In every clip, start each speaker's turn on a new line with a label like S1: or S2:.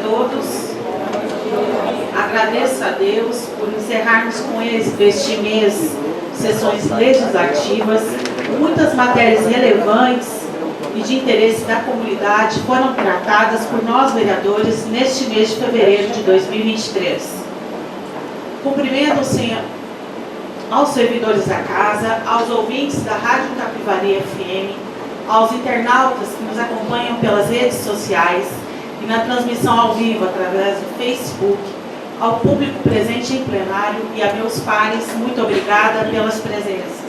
S1: todos. Agradeço a Deus por encerrarmos com este mês sessões legislativas. Muitas matérias relevantes e de interesse da comunidade foram tratadas por nós vereadores neste mês de fevereiro de 2023. Cumprimento, Senhor, aos servidores da casa, aos ouvintes da Rádio Capivari FM, aos internautas que nos acompanham pelas redes sociais e na transmissão ao vivo através do Facebook, ao público presente em plenário e a meus pares, muito obrigada pelas presenças.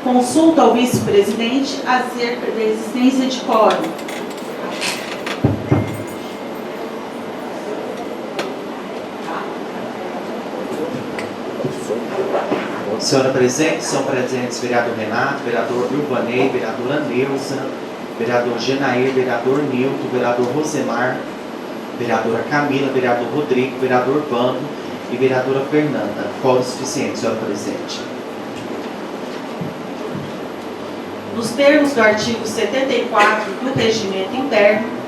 S1: Consulta ao vice-presidente acerca da existência de quórum.
S2: Senhora presidente, são presentes vereador Renato, vereador Vilvanei, vereadora Neuza, vereador Genair, vereador Nilton, vereador Rosemar, vereadora Camila, vereador Rodrigo, vereador Vando e vereadora Fernanda. Quórum suficiente, senhora presidente.
S1: Nos termos do artigo 74 do Regimento Interno,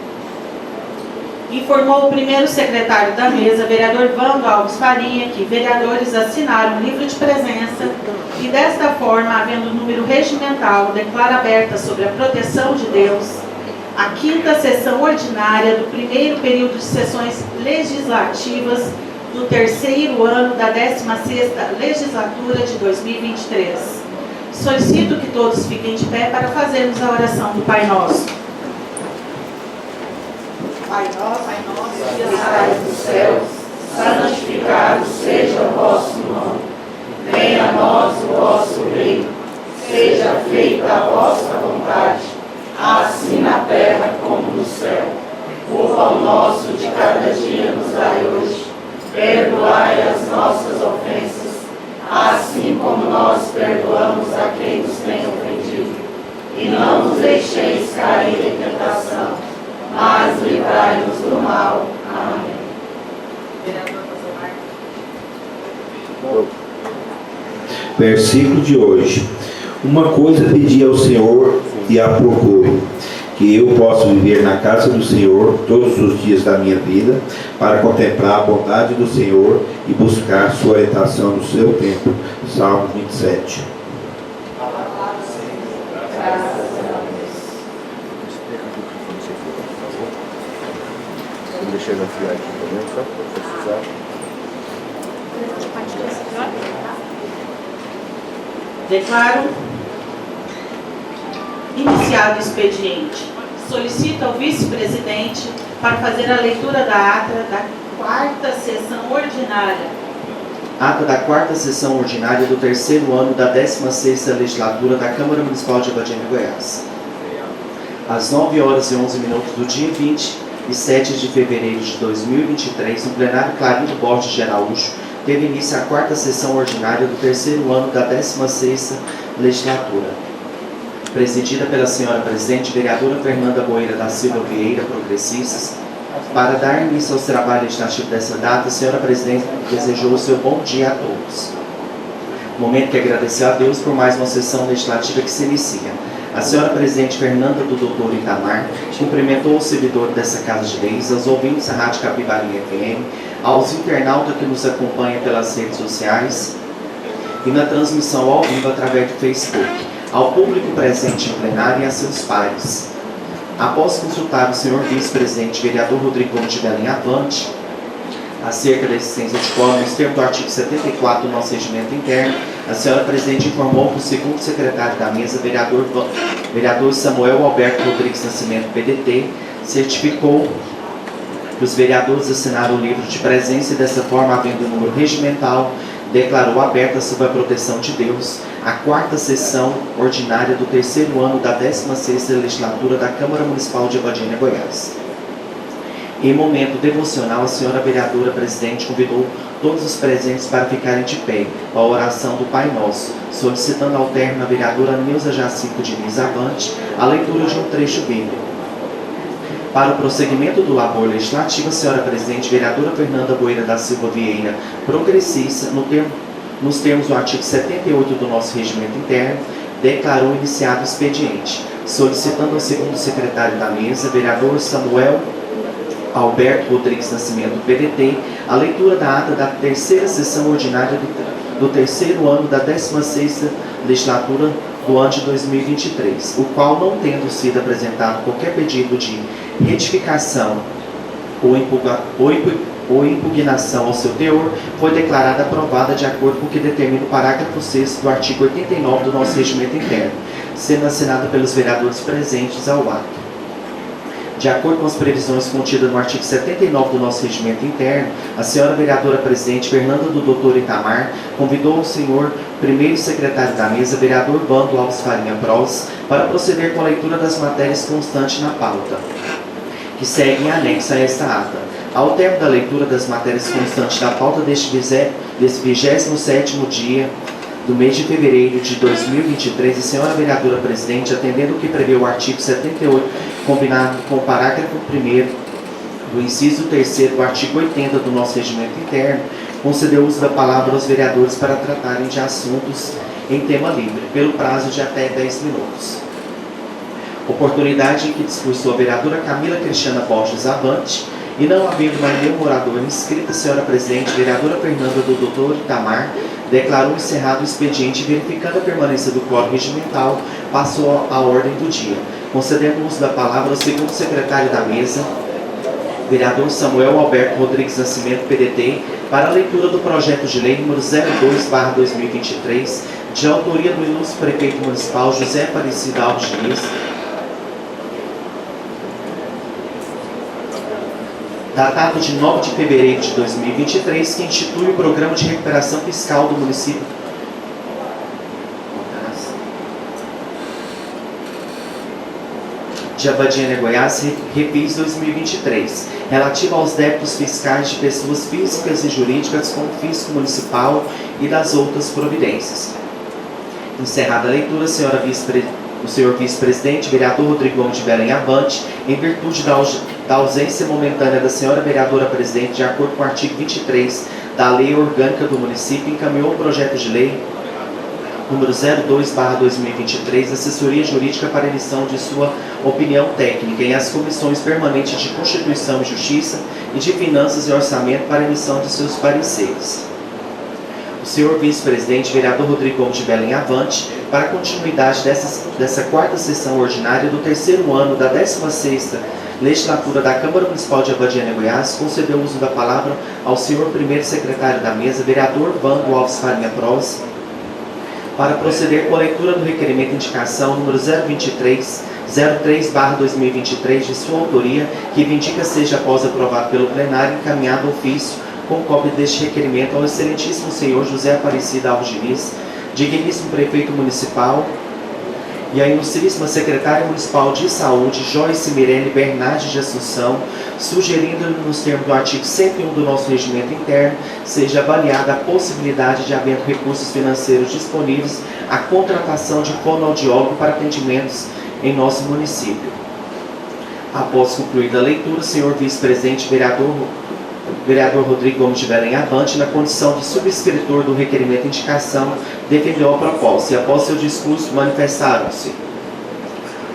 S1: informou o primeiro secretário da mesa, vereador Vando Alves Faria, que vereadores assinaram o livro de presença e, desta forma, havendo número regimental, declara aberta sobre a proteção de Deus a 5ª sessão ordinária do primeiro período de sessões legislativas do 3º ano da 16ª legislatura de 2023. Solicito que todos fiquem de pé para fazermos a oração do Pai Nosso. Pai nosso, que estais nos céus, santificado seja o vosso nome. Venha a nós o vosso reino. Seja feita a vossa vontade, assim na terra como no céu. O pão nosso de cada dia nos dai hoje. Perdoai as nossas ofensas, assim como nós perdoamos a quem nos tem ofendido. E não nos deixeis cair em tentação, mas livrai-nos do mal. Amém.
S3: Versículo de hoje. Uma coisa pedi ao Senhor e a procuro, que eu possa viver na casa do Senhor todos os dias da minha vida, para contemplar a bondade do Senhor e buscar sua orientação no seu tempo. Salmo 27.
S1: Declaro iniciado o expediente. Solicito ao vice-presidente para fazer a leitura da ata da 4ª sessão ordinária.
S2: Ata da 4ª sessão ordinária do 3º ano da 16ª legislatura da Câmara Municipal de Ibatinga, Goiás. Às 9h11 do dia 27 de fevereiro de 2023, no plenário Clarindo Borges de Araújo, teve início a 4ª sessão ordinária do 3º ano da 16ª legislatura, presidida pela senhora presidente, vereadora Fernanda Boeira da Silva Vieira, Progressistas. Para dar início aos trabalhos legislativos dessa data, a senhora presidente desejou o seu bom dia a todos. Momento que agradeceu a Deus por mais uma sessão legislativa que se inicia. A senhora presidente Fernanda do Doutor Itamar cumprimentou o servidor dessa Casa de Leis, aos ouvintes da Rádio Capivari FM, aos internautas que nos acompanham pelas redes sociais e na transmissão ao vivo através do Facebook, ao público presente em plenário e a seus pares. Após consultar o senhor vice-presidente vereador Rodrigo de Belém Avante acerca da existência de quórum nos termos do artigo 74 do nosso regimento interno, a senhora presidente informou que o segundo secretário da mesa, vereador Samuel Alberto Rodrigues Nascimento, PDT, certificou que os vereadores assinaram o livro de presença e, dessa forma, havendo o número regimental, declarou aberta sob a proteção de Deus a 4ª sessão ordinária do 3º ano da 16ª legislatura da Câmara Municipal de Ibatinga, Goiás. Em momento devocional, a senhora vereadora presidente convidou todos os presentes para ficarem de pé para a oração do Pai Nosso, solicitando ao término a vereadora Neuza Jacinto Diniz Avante a leitura de um trecho bíblico. Para o prosseguimento do labor legislativo, a senhora presidente, vereadora Fernanda Boeira da Silva Vieira, progressista, nos termos do artigo 78 do nosso regimento interno, declarou iniciado o expediente, solicitando ao segundo secretário da mesa, vereador Samuel Alberto Rodrigues Nascimento, PDT, a leitura da ata da terceira sessão ordinária do terceiro ano da 16ª legislatura do ano de 2023, o qual, não tendo sido apresentado qualquer pedido de retificação ou impugnação ao seu teor, foi declarada aprovada de acordo com o que determina o parágrafo 6º do artigo 89 do nosso regimento interno, sendo assinada pelos vereadores presentes ao ato. De acordo com as previsões contidas no artigo 79 do nosso regimento interno, a senhora vereadora presidente Fernanda do Dr. Itamar convidou o senhor primeiro secretário da mesa, vereador Vando Alves Farinha Pros, para proceder com a leitura das matérias constantes na pauta, que seguem anexa a esta ata. Ao termo da leitura das matérias constantes da pauta deste 27º dia do mês de fevereiro de 2023, a senhora vereadora presidente, atendendo o que prevê o artigo 78, combinado com o parágrafo 1º do inciso 3º do artigo 80 do nosso regimento interno, concedeu o uso da palavra aos vereadores para tratarem de assuntos em tema livre, pelo prazo de até 10 minutos. Oportunidade em que discursou a vereadora Camila Cristiana Borges Avante, e não havendo mais nenhum orador inscrito, a senhora presidente, vereadora Fernanda do Dr. Itamar, declarou encerrado o expediente e, verificando a permanência do quórum regimental, passou a ordem do dia, concedendo o uso da palavra ao segundo secretário da mesa, vereador Samuel Alberto Rodrigues Nascimento, PDT, para a leitura do projeto de lei número 02/2023, de autoria do ilustre prefeito municipal José Aparecido Alves Diniz, datado de 9 de fevereiro de 2023, que institui o Programa de Recuperação Fiscal do município de Abadiânia, Goiás, Refis 2023, relativo aos débitos fiscais de pessoas físicas e jurídicas com o fisco municipal e das outras providências. Encerrada a leitura, o senhor vice-presidente, vereador Rodrigo Gomes de Belém Avante, em virtude da ausência momentânea da senhora vereadora presidente, de acordo com o artigo 23 da Lei Orgânica do Município, encaminhou o projeto de lei número 02/2023, assessoria jurídica para emissão de sua opinião técnica em as comissões permanentes de Constituição e Justiça e de Finanças e Orçamento para emissão de seus pareceres. O senhor vice-presidente, vereador Rodrigo Gomes de Belém Avante, para a continuidade dessa quarta sessão ordinária do terceiro ano da 16ª legislatura da Câmara Municipal de Abadiânia, Goiás, concedeu o uso da palavra ao senhor primeiro secretário da mesa, vereador Vando Alves Farinha Pros, para proceder com a leitura do requerimento de indicação número 03/2023, de sua autoria, que vindica seja, após aprovado pelo plenário, encaminhado ofício com cópia deste requerimento ao excelentíssimo senhor José Aparecido Alves Diniz, digníssimo prefeito municipal, e a ilustríssima secretária municipal de saúde, Joyce Mirelle Bernardi de Assunção, sugerindo, nos termos do artigo 101 do nosso regimento interno, seja avaliada a possibilidade de, havendo recursos financeiros disponíveis, a contratação de fonoaudiólogo para atendimentos em nosso município. Após concluída a leitura, o senhor vice-presidente, vereador Rodrigo Gomes de Belém Avante, na condição de subscritor do requerimento de indicação, defendeu a proposta e, após seu discurso, manifestaram-se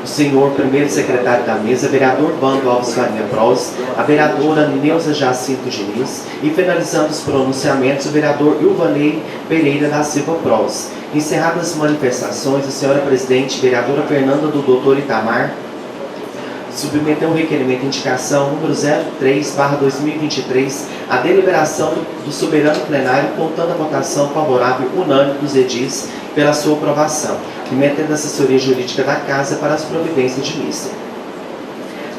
S2: o senhor primeiro secretário da mesa, vereador Vando Alves Farinha Pros, a vereadora Neuza Jacinto Diniz e, finalizando os pronunciamentos, o vereador Ilvanei Pereira da Silva Pros. Encerradas as manifestações, a senhora presidente, vereadora Fernanda do Dr. Itamar, submeteu o requerimento de indicação número 03/2023 à deliberação do soberano plenário, contando a votação favorável unânime dos edis pela sua aprovação, remetendo a assessoria jurídica da Casa para as providências de missa.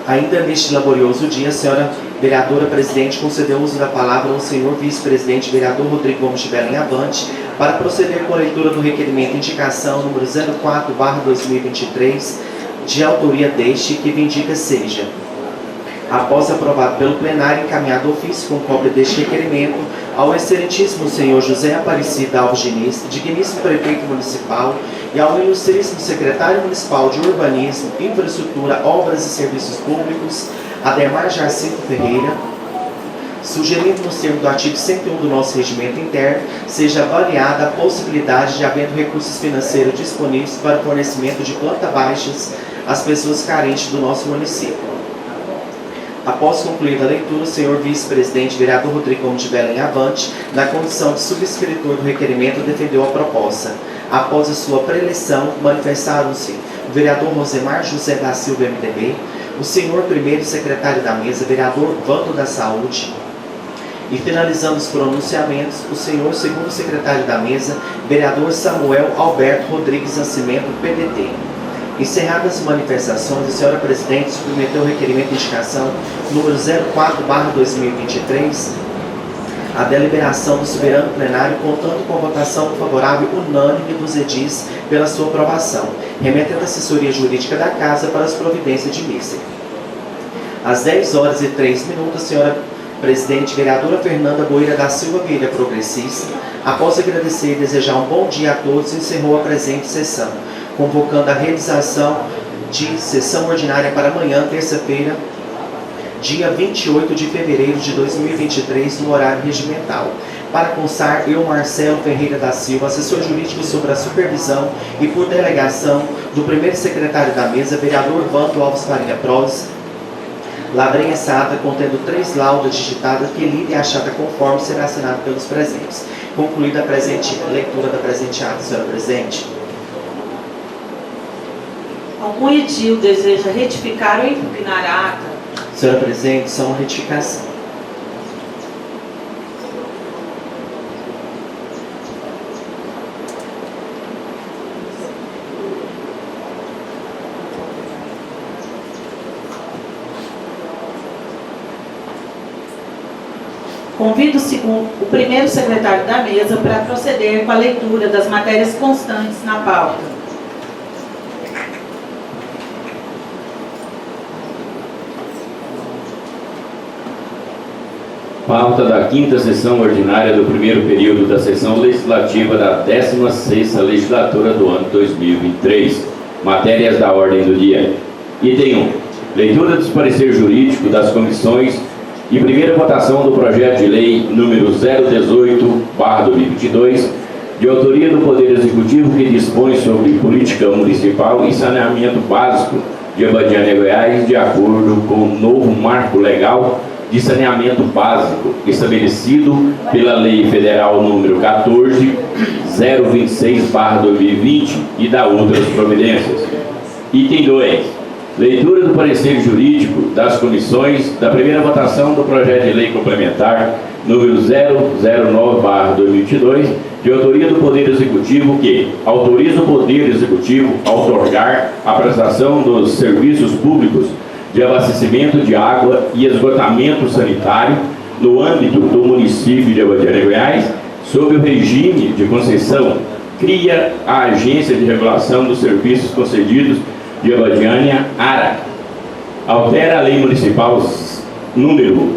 S2: Ainda neste laborioso dia, a senhora vereadora presidente concedeu o uso da palavra ao senhor vice-presidente, vereador Rodrigo Gomes de Belém Avante, para proceder com a leitura do requerimento de indicação número 04/2023, de autoria deste, que vindica seja, após aprovado pelo plenário, encaminhado ofício com cópia deste requerimento ao excelentíssimo senhor José Aparecido Alves Diniz, digníssimo prefeito municipal, e ao ilustríssimo secretário municipal de Urbanismo, Infraestrutura, Obras e Serviços Públicos, Ademar Jacinto Ferreira, sugerindo, nos termos do artigo 101 do nosso regimento interno, seja avaliada a possibilidade de, havendo recursos financeiros disponíveis para o fornecimento de planta baixas às pessoas carentes do nosso município. Após concluída a leitura, o senhor vice-presidente, vereador Rodrigo Gomes de Belém Avante, na condição de subscritor do requerimento, defendeu a proposta. Após a sua preleção, manifestaram-se o vereador Rosemar José da Silva, MDB, o senhor primeiro secretário da mesa, vereador Vando da Saúde, e finalizando os pronunciamentos, o senhor segundo secretário da mesa, vereador Samuel Alberto Rodrigues Nascimento, PDT. Encerradas as manifestações, a senhora presidente submeteu o requerimento de indicação número 04/2023 à deliberação do soberano plenário, contando com a votação favorável unânime dos edis pela sua aprovação, remetendo a assessoria jurídica da Casa para as providências de missa. Às 10h03, a senhora presidente, vereadora Fernanda Boeira da Silva Vieira, progressista, após agradecer e desejar um bom dia a todos, encerrou a presente sessão, convocando a realização de sessão ordinária para amanhã, terça-feira, dia 28 de fevereiro de 2023, no horário regimental. Para constar, eu, Marcelo Ferreira da Silva, assessor jurídico sobre a supervisão e por delegação do primeiro secretário da mesa, vereador Vando Alves Faria Prós, lavrei essa ata contendo 3 laudas digitadas que lida e achada conforme será assinado pelos presentes. Concluída a presente leitura da presente ata, senhora presidente.
S1: Algum edil deseja retificar ou impugnar a ata?
S2: Senhora presidente, só uma retificação.
S1: Convido o primeiro secretário da mesa para proceder com a leitura das matérias constantes na pauta.
S4: Pauta da 5ª sessão ordinária do primeiro período da sessão legislativa da 16ª legislatura do ano 2023. Matérias da ordem do dia. Item 1. Leitura dos pareceres jurídicos das comissões e primeira votação do projeto de lei número 018/2022, de autoria do Poder Executivo, que dispõe sobre política municipal e saneamento básico de Abadiânia, Goiás, de acordo com o novo marco legal de saneamento básico estabelecido pela Lei Federal número 14.026/2020 e da outras providências. Item 2. Leitura do parecer jurídico das comissões da primeira votação do projeto de lei complementar número 009/2022, de autoria do Poder Executivo, que autoriza o Poder Executivo a outorgar a prestação dos serviços públicos de abastecimento de água e esgotamento sanitário no âmbito do município de Abadiânia, Goiás, sob o regime de concessão, cria a Agência de Regulação dos Serviços Concedidos de Abadiânia, ARA. Altera a Lei Municipal número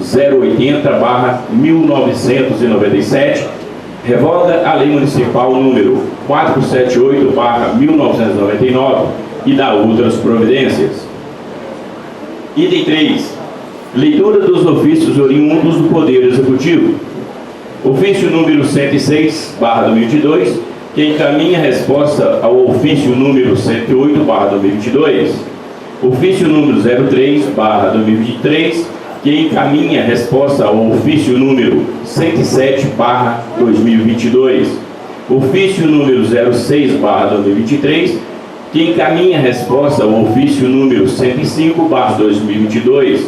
S4: 080/1997, revoga a Lei Municipal número 478/1999 e dá outras providências. Item 3. Leitura dos ofícios oriundos do Poder Executivo. Ofício número 106/2022, que encaminha resposta ao ofício número 108/2022. Ofício número 03/2023, que encaminha resposta ao ofício número 107/2022. Ofício número 06/2023, que encaminha resposta ao ofício número 105/2022.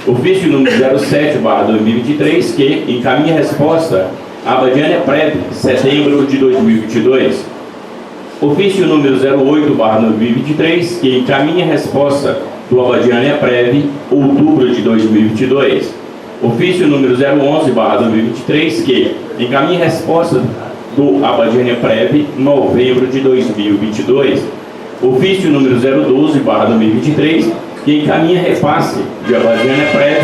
S4: Ofício número 07/2023, que encaminha resposta à Abadiânia Prev, setembro de 2022. Ofício número 08/2023, que encaminha resposta do Abadiânia Prev, outubro de 2022. Ofício número 011/2023, que encaminha resposta do Abadiânia Prev, novembro de 2022. Ofício número 012/2023, que encaminha repasse de Abadiânia Prev,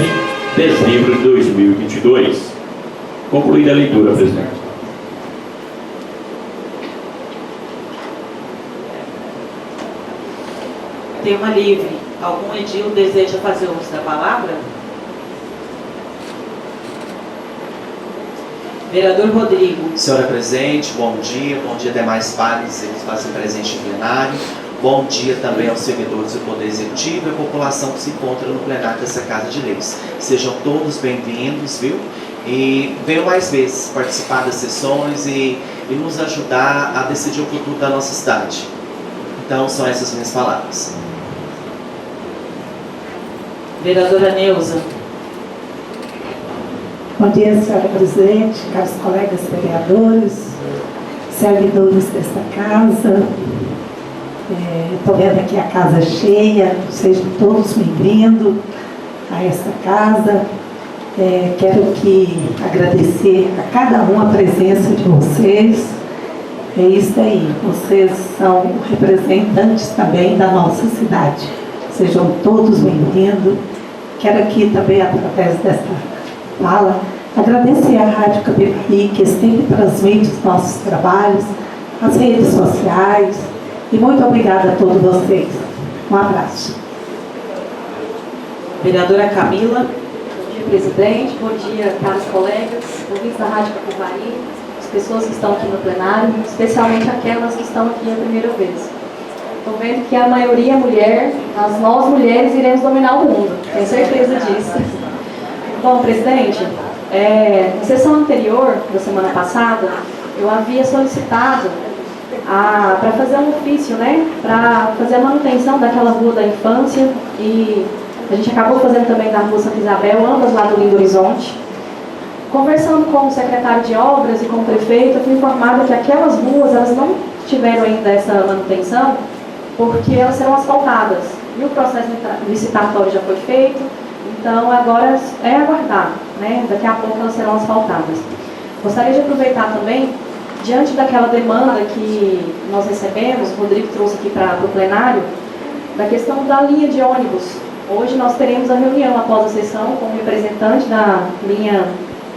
S4: dezembro de 2022. Concluída a leitura, presidente.
S1: Tema livre. Algum edil deseja fazer uso da palavra? Vereador Rodrigo.
S2: Senhora presidente, bom dia demais pares, eles fazem presente em plenário. Bom dia também aos servidores do Poder Executivo e à população que se encontra no plenário dessa Casa de Leis. Sejam todos bem-vindos, viu? E venham mais vezes participar das sessões e nos ajudar a decidir o futuro da nossa cidade. Então, são essas minhas palavras.
S1: Vereadora Neuza.
S5: Bom dia, senhora presidente, caros colegas vereadores, servidores desta casa. Estou vendo aqui a casa cheia, sejam todos bem-vindos a esta casa. Quero agradecer a cada um a presença de vocês. É isso aí, vocês são representantes também da nossa cidade. Sejam todos bem-vindos. Quero aqui também, através desta fala, agradecer à Rádio Capivari, que sempre transmite os nossos trabalhos, as redes sociais, e muito obrigada a todos vocês. Um abraço.
S1: Vereadora Camila.
S6: Bom dia, presidente. Bom dia, caros colegas, ouvintes da Rádio Capivari, as pessoas que estão aqui no plenário, especialmente aquelas que estão aqui a primeira vez. Estou vendo que a maioria é mulher, nós mulheres iremos dominar o mundo, tenho certeza disso. Bom, presidente, na sessão anterior, da semana passada, eu havia solicitado para fazer um ofício, né, para fazer a manutenção daquela rua da infância, e a gente acabou fazendo também da rua Santa Isabel, ambas lá do Lindo Horizonte. Conversando com o secretário de obras e com o prefeito, eu fui informada que aquelas ruas, elas não tiveram ainda essa manutenção, porque elas serão asfaltadas. E o processo licitatório já foi feito, então agora é aguardar, né? Daqui a pouco elas serão asfaltadas. Gostaria de aproveitar também, diante daquela demanda que nós recebemos, o Rodrigo trouxe aqui para o plenário, da questão da linha de ônibus. Hoje nós teremos a reunião após a sessão com o representante da linha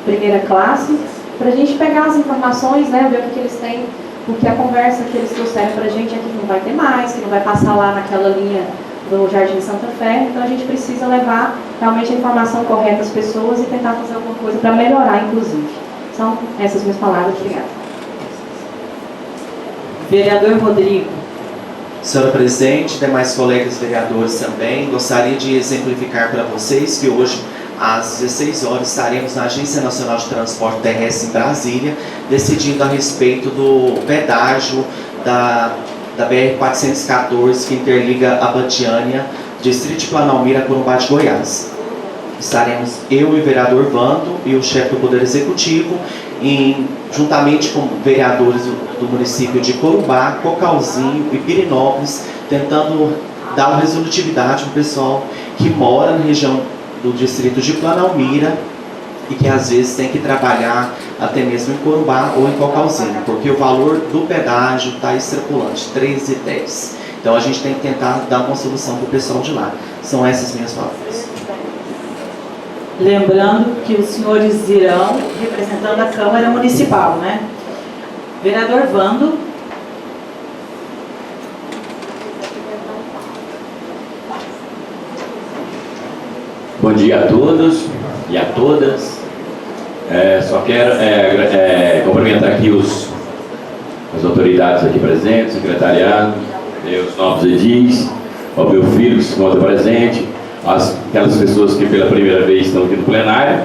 S6: primeira classe, para a gente pegar as informações, né, ver o que eles têm, porque a conversa que eles trouxeram para a gente é que não vai ter mais, que não vai passar lá naquela linha do Jardim Santa Fé, então a gente precisa levar realmente a informação correta às pessoas e tentar fazer alguma coisa para melhorar, inclusive. São essas minhas palavras. Obrigada.
S1: Vereador Rodrigo.
S2: Senhora presidente, demais colegas vereadores também, gostaria de exemplificar para vocês que hoje, às 16 horas, estaremos na Agência Nacional de Transporte Terrestre em Brasília, decidindo a respeito do pedágio da BR-414, que interliga a Batiânia, distrito de Planalmira, a Corumbá de Goiás. Estaremos eu e o vereador Vando e o chefe do Poder Executivo, juntamente com vereadores do município de Corumbá, Cocalzinho e Pirinópolis, tentando dar uma resolutividade para o pessoal que mora na região do distrito de Planalmira e que às vezes tem que trabalhar até mesmo em Corumbá ou em Cocalzinho, porque o valor do pedágio está extrapolante, R$ 13,10. Então a gente tem que tentar dar uma solução para o pessoal de lá. São essas minhas palavras.
S1: Lembrando que os senhores irão representando a Câmara Municipal, né? Vereador Vando.
S4: Bom dia a todos e a todas. Só quero cumprimentar aqui as autoridades aqui presentes, secretariado, os novos edis, ao meu filho que se encontra presente, aquelas pessoas que pela primeira vez estão aqui no plenário,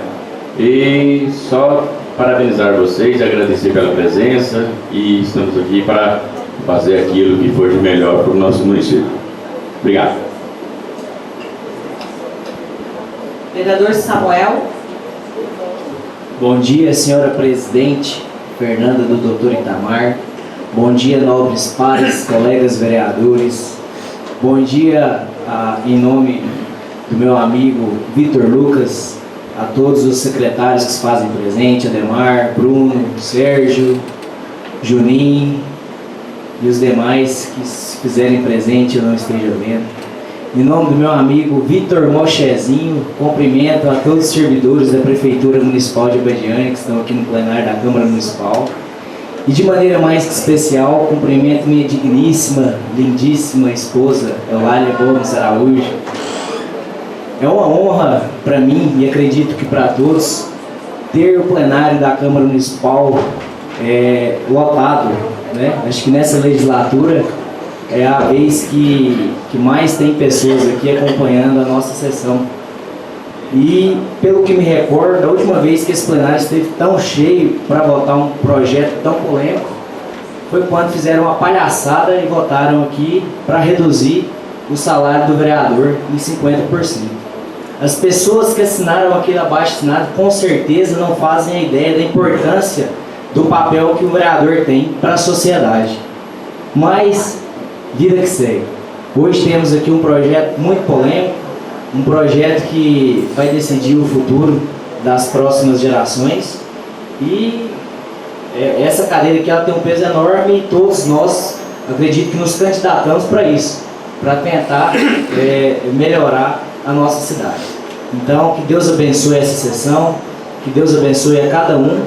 S4: e só parabenizar vocês, agradecer pela presença, e estamos aqui para fazer aquilo que for de melhor para o nosso município. Obrigado.
S1: Vereador Samuel.
S7: Bom dia, senhora presidente Fernanda do Dr. Itamar. Bom dia, nobres pares, colegas vereadores. Bom dia, em nome do meu amigo Vitor Lucas, a todos os secretários que se fazem presente, Ademar, Bruno, Sérgio, Juninho e os demais que se fizerem presente eu não esteja vendo. Em nome do meu amigo Vitor Mochezinho, cumprimento a todos os servidores da Prefeitura Municipal de Abadiânia que estão aqui no plenário da Câmara Municipal. E de maneira mais que especial, cumprimento minha digníssima, lindíssima esposa, Eulália Gomes Araújo. É uma honra para mim, e acredito que para todos, ter o plenário da Câmara Municipal lotado, né? Acho que nessa legislatura é a vez que mais tem pessoas aqui acompanhando a nossa sessão. E, pelo que me recordo, a última vez que esse plenário esteve tão cheio para votar um projeto tão polêmico foi quando fizeram uma palhaçada e votaram aqui para reduzir o salário do vereador em 50%. As pessoas que assinaram aquele abaixo-assinado com certeza não fazem a ideia da importância do papel que o vereador tem para a sociedade. Mas, vida que segue. Hoje temos aqui um projeto muito polêmico, um projeto que vai decidir o futuro das próximas gerações. E essa cadeira aqui ela tem um peso enorme e todos nós, acredito que nos candidatamos para isso, para tentar melhorar a nossa cidade. Então, que Deus abençoe essa sessão, que Deus abençoe a cada um.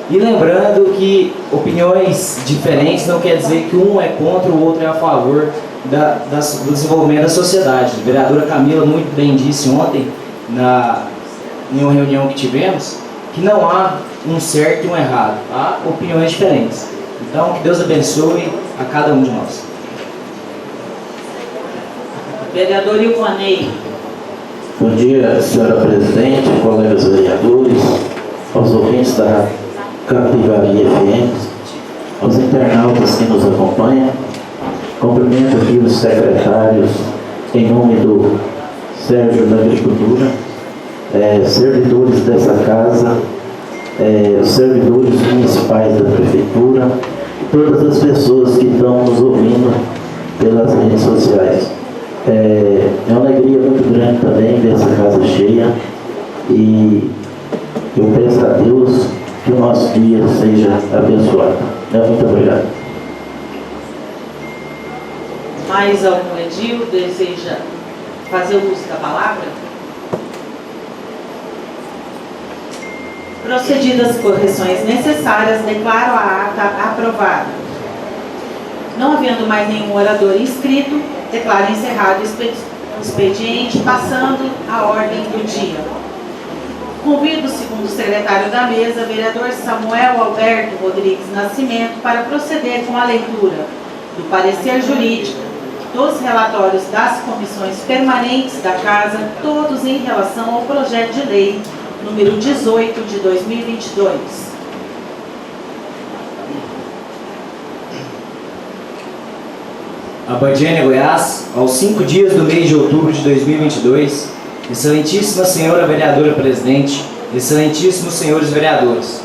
S7: E lembrando que opiniões diferentes não quer dizer que um é contra, o outro é a favor do desenvolvimento da sociedade. A vereadora Camila muito bem disse ontem, em uma reunião que tivemos, que não há um certo e um errado, há opiniões diferentes. Então, que Deus abençoe a cada um de nós.
S1: Vereador Ilvanei.
S8: Bom dia, senhora presidente, colegas vereadores, aos ouvintes da Capivari FM, aos internautas que nos acompanham. Cumprimento aqui os secretários em nome do Sérgio da Agricultura, servidores dessa casa, servidores municipais da Prefeitura, todas as pessoas que estão nos ouvindo pelas redes sociais. É uma alegria muito grande também ver essa casa cheia e eu peço a Deus que o nosso dia seja abençoado. Muito obrigado.
S1: Mais algum edil deseja fazer o uso da palavra? Procedidas as correções necessárias, declaro a ata aprovada. Não havendo mais nenhum orador inscrito, declaro encerrado o expediente, passando à ordem do dia. Convido o segundo secretário da mesa, vereador Samuel Alberto Rodrigues Nascimento, para proceder com a leitura do parecer jurídico, dos relatórios das comissões permanentes da Casa, todos em relação ao projeto de lei número 18 de 2022.
S7: Abadiânia, Goiás, aos 5 dias do mês de outubro de 2022, excelentíssima senhora vereadora presidente, excelentíssimos senhores vereadores,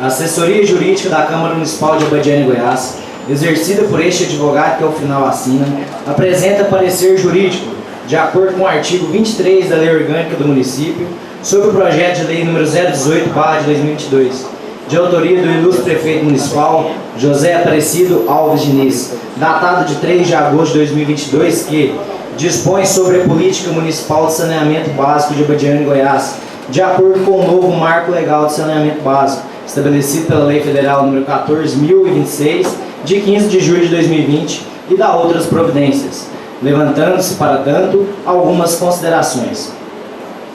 S7: a assessoria jurídica da Câmara Municipal de Abadiânia, Goiás, exercida por este advogado que ao final assina, apresenta parecer jurídico, de acordo com o artigo 23 da Lei Orgânica do Município, sobre o projeto de lei número 018/2022, de autoria do ilustre prefeito municipal, José Aparecido Alves Diniz, datado de 3 de agosto de 2022, que dispõe sobre a política municipal de saneamento básico de Abadiânia, Goiás, de acordo com o novo marco legal de saneamento básico, estabelecido pela Lei Federal número 14.026, de 15 de julho de 2020, e da outras providências, levantando-se, para tanto, algumas considerações.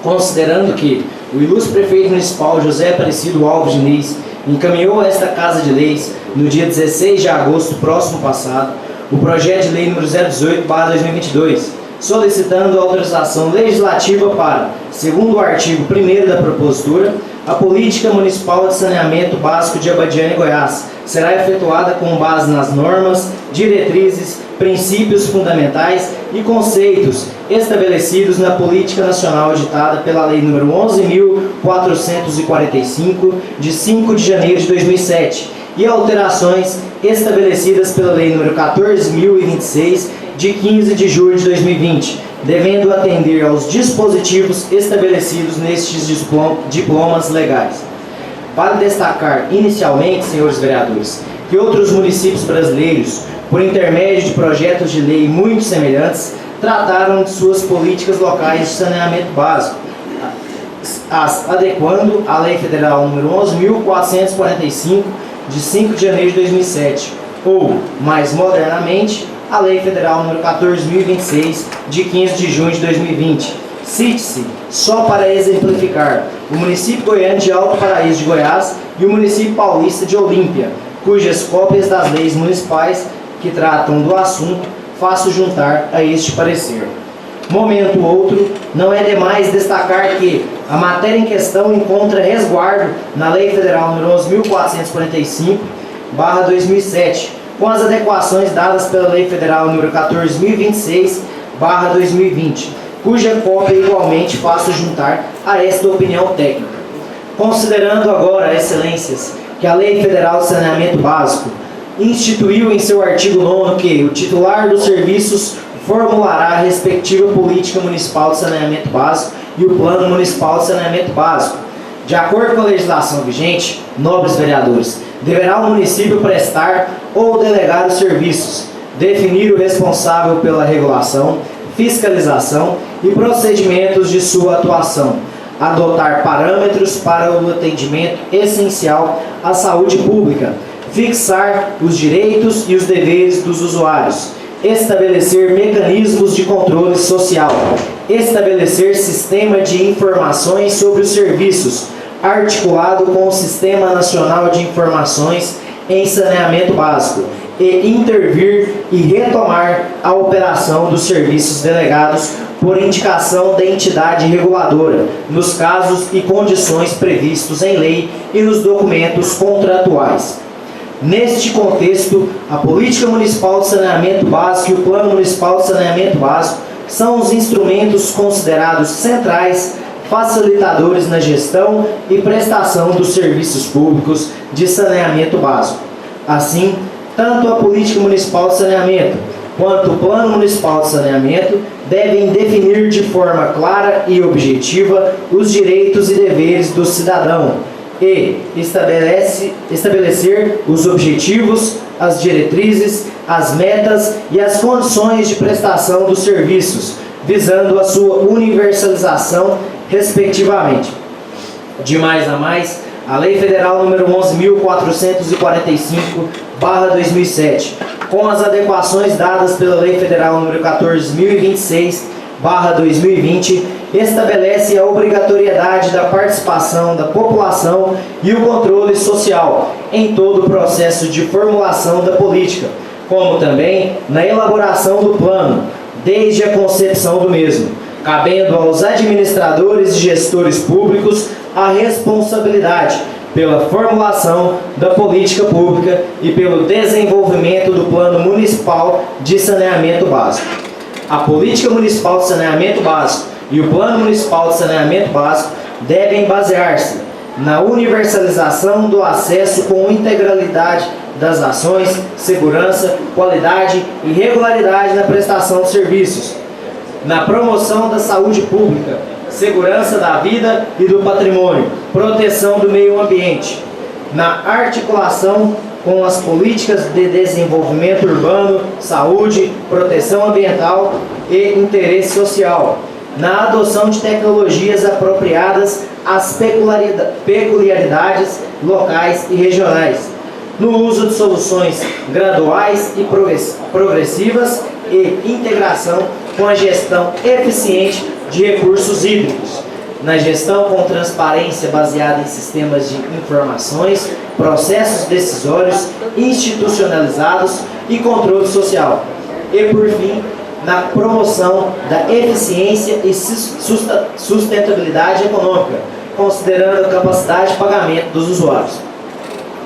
S7: Considerando que o ilustre prefeito municipal José Aparecido Alves Diniz encaminhou a esta Casa de Leis, no dia 16 de agosto próximo passado, o projeto de lei número 018/2022, solicitando autorização legislativa para, segundo o artigo 1º da propositura, a política municipal de saneamento básico de Abadiânia, Goiás, será efetuada com base nas normas, diretrizes, princípios fundamentais e conceitos estabelecidos na Política Nacional editada pela Lei nº 11.445, de 5 de janeiro de 2007, e alterações estabelecidas pela Lei nº 14.026, de 15 de julho de 2020, devendo atender aos dispositivos estabelecidos nestes diplomas legais. Vale destacar, inicialmente, senhores vereadores, que outros municípios brasileiros, por intermédio de projetos de lei muito semelhantes, trataram de suas políticas locais de saneamento básico, adequando a Lei Federal nº 11.445, de 5 de janeiro de 2007, ou, mais modernamente, a Lei Federal nº 14.026, de 15 de junho de 2020. Cite-se, só para exemplificar, o município goiano de Alto Paraíso de Goiás e o município paulista de Olímpia, cujas cópias das leis municipais que tratam do assunto faço juntar a este parecer. Momento outro, não é demais destacar que a matéria em questão encontra resguardo na Lei Federal nº 11.445/2007, com as adequações dadas pela Lei Federal nº 14.026/2020, cuja cópia igualmente faço juntar a esta opinião técnica. Considerando agora, excelências, que a Lei Federal de Saneamento Básico instituiu em seu artigo 9º que o titular dos serviços formulará a respectiva política municipal de saneamento básico e o plano municipal de saneamento básico. De acordo com a legislação vigente, nobres vereadores, deverá o município prestar ou delegar os serviços, definir o responsável pela regulação, fiscalização e procedimentos de sua atuação, adotar parâmetros para o atendimento essencial à saúde pública, fixar os direitos e os deveres dos usuários, estabelecer mecanismos de controle social, estabelecer sistema de informações sobre os serviços, articulado com o Sistema Nacional de Informações em Saneamento Básico, e intervir e retomar a operação dos serviços delegados por indicação da entidade reguladora, nos casos e condições previstos em lei e nos documentos contratuais. Neste contexto, a Política Municipal de Saneamento Básico e o Plano Municipal de Saneamento Básico são os instrumentos considerados centrais, facilitadores na gestão e prestação dos serviços públicos de saneamento básico. Assim, tanto a Política Municipal de Saneamento quanto o Plano Municipal de Saneamento devem definir de forma clara e objetiva os direitos e deveres do cidadão, e estabelecer os objetivos, as diretrizes, as metas e as condições de prestação dos serviços, visando a sua universalização, respectivamente. De mais a mais, a Lei Federal nº 11.445/2007, com as adequações dadas pela Lei Federal nº 14.026/2020, estabelece a obrigatoriedade da participação da população e o controle social em todo o processo de formulação da política, como também na elaboração do plano, desde a concepção do mesmo, cabendo aos administradores e gestores públicos a responsabilidade pela formulação da política pública e pelo desenvolvimento do Plano Municipal de Saneamento Básico. A Política Municipal de Saneamento Básico e o Plano Municipal de Saneamento Básico devem basear-se na universalização do acesso com integralidade das ações, segurança, qualidade e regularidade na prestação de serviços, na promoção da saúde pública, segurança da vida e do patrimônio, proteção do meio ambiente, na articulação com as políticas de desenvolvimento urbano, saúde, proteção ambiental e interesse social, na adoção de tecnologias apropriadas às peculiaridades locais e regionais, no uso de soluções graduais e progressivas e integração com a gestão eficiente de recursos hídricos, na gestão com transparência baseada em sistemas de informações, processos decisórios institucionalizados e controle social, e, por fim, na promoção da eficiência e sustentabilidade econômica, considerando a capacidade de pagamento dos usuários.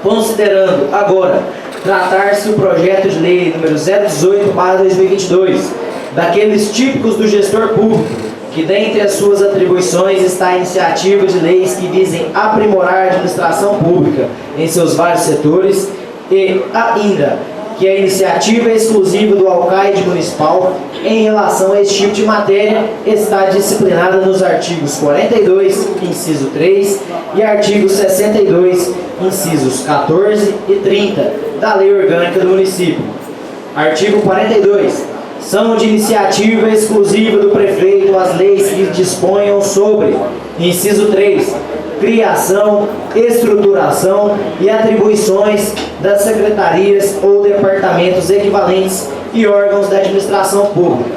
S7: Considerando agora tratar-se o projeto de lei número 018/2022, daqueles típicos do gestor público, que dentre as suas atribuições está a iniciativa de leis que visem aprimorar a administração pública em seus vários setores, e ainda que a iniciativa exclusiva do alcaide municipal em relação a esse tipo de matéria está disciplinada nos artigos 42, inciso 3 e artigos 62, incisos 14 e 30 da Lei Orgânica do Município. Artigo 42. São de iniciativa exclusiva do prefeito as leis que disponham sobre, inciso 3, criação, estruturação e atribuições das secretarias ou departamentos equivalentes e órgãos da administração pública.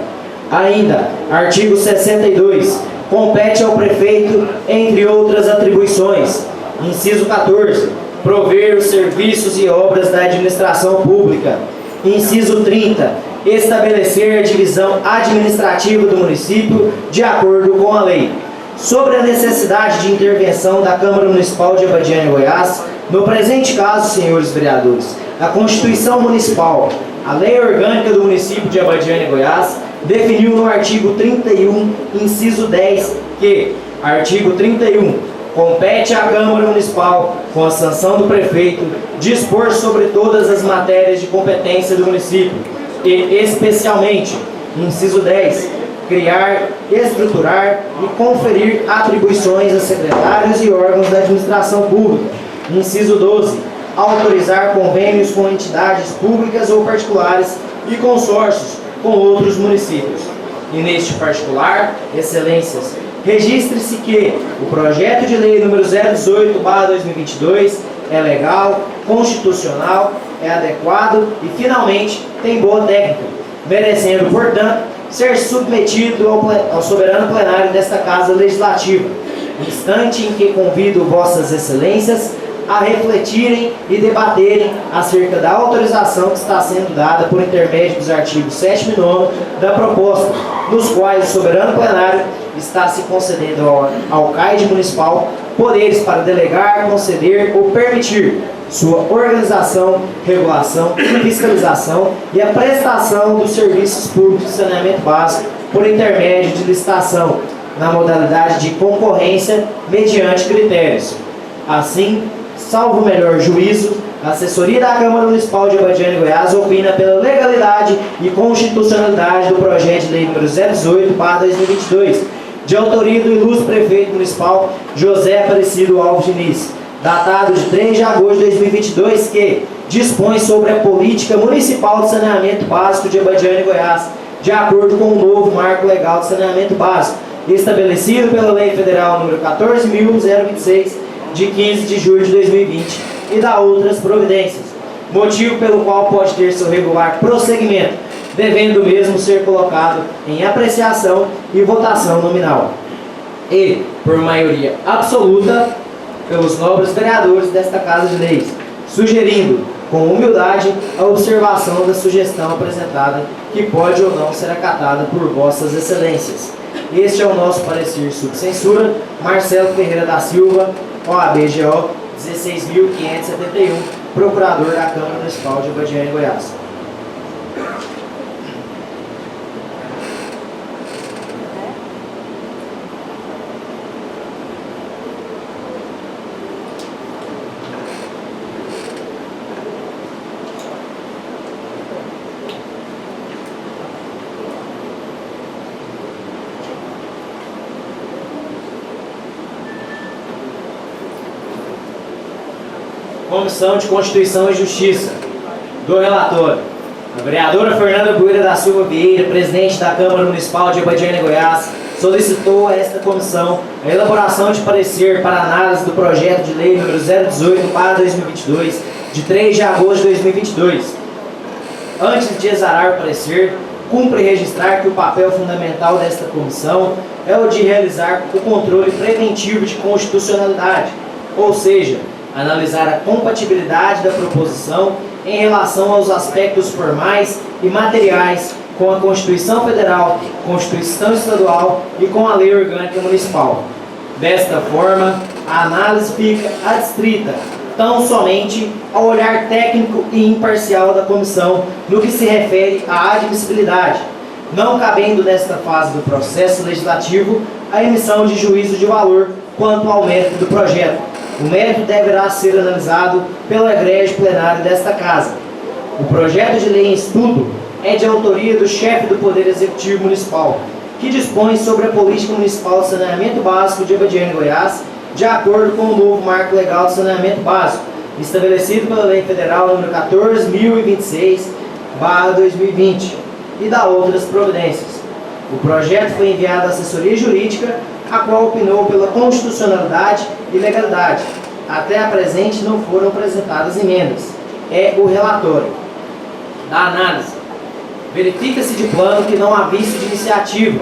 S7: Ainda, artigo 62, compete ao prefeito, entre outras atribuições, inciso 14, prover os serviços e obras da administração pública. Inciso 30, estabelecer a divisão administrativa do município de acordo com a lei. Sobre a necessidade de intervenção da Câmara Municipal de Abadiânia, Goiás, no presente caso, senhores vereadores, a Constituição Municipal, a Lei Orgânica do município de Abadiânia, Goiás, definiu no artigo 31, inciso 10, que, artigo 31, compete à Câmara Municipal, com a sanção do prefeito, dispor sobre todas as matérias de competência do município e, especialmente, inciso 10, criar, estruturar e conferir atribuições a secretários e órgãos da administração pública. Inciso 12, autorizar convênios com entidades públicas ou particulares e consórcios com outros municípios. E neste particular, excelências, registre-se que o projeto de lei número 018/2022 é legal, constitucional, é adequado e, finalmente, tem boa técnica, merecendo, portanto, ser submetido ao soberano plenário desta Casa Legislativa, instante em que convido vossas excelências a refletirem e debaterem acerca da autorização que está sendo dada por intermédio dos artigos 7º e 9º da proposta, nos quais o soberano plenário está se concedendo ao CAID municipal poderes para delegar, conceder ou permitir sua organização, regulação, fiscalização e a prestação dos serviços públicos de saneamento básico por intermédio de licitação, na modalidade de concorrência, mediante critérios. Assim, salvo o melhor juízo, a assessoria da Câmara Municipal de Abadiânia, Goiás, opina pela legalidade e constitucionalidade do projeto de lei número 018/2022, de autoria do ilustre prefeito municipal José Aparecido Alves Diniz, datado de 3 de agosto de 2022, que dispõe sobre a política municipal de saneamento básico de Abadiânia, Goiás, de acordo com o novo marco legal de saneamento básico, estabelecido pela Lei Federal número 14.026, de 15 de julho de 2020, e dá outras providências, motivo pelo qual pode ter seu regular prosseguimento, devendo o mesmo ser colocado em apreciação e votação nominal. E, por maioria absoluta, pelos nobres vereadores desta Casa de Leis, sugerindo, com humildade, a observação da sugestão apresentada, que pode ou não ser acatada por vossas excelências. Este é o nosso parecer sob censura. Marcelo Ferreira da Silva, OAB-GO 16.571, Procurador da Câmara Municipal de Abadiânia, Goiás. Comissão de Constituição e Justiça. Do relator, a vereadora Fernanda Bueira da Silva Vieira, presidente da Câmara Municipal de Abadiânia, Goiás, solicitou a esta comissão a elaboração de parecer para análise do projeto de lei número 018/2022, de 3 de agosto de 2022. Antes de exarar o parecer, cumpre registrar que o papel fundamental desta comissão é o de realizar o controle preventivo de constitucionalidade, ou seja, analisar a compatibilidade da proposição em relação aos aspectos formais e materiais com a Constituição Federal, Constituição Estadual e com a Lei Orgânica Municipal. Desta forma, a análise fica adstrita tão somente ao olhar técnico e imparcial da comissão no que se refere à admissibilidade, não cabendo nesta fase do processo legislativo a emissão de juízo de valor quanto ao mérito do projeto. O mérito deverá ser analisado pelo egrégio plenário desta Casa. O projeto de lei em estudo é de autoria do chefe do Poder Executivo Municipal, que dispõe sobre a política municipal de saneamento básico de Abadiânia, Goiás, de acordo com o novo marco legal de saneamento básico, estabelecido pela Lei Federal número 14.026/2020, e dá outras providências. O projeto foi enviado à assessoria jurídica, a qual opinou pela constitucionalidade e legalidade. Até a presente não foram apresentadas emendas. É o relatório. Da análise, verifica-se de plano que não há vício de iniciativa.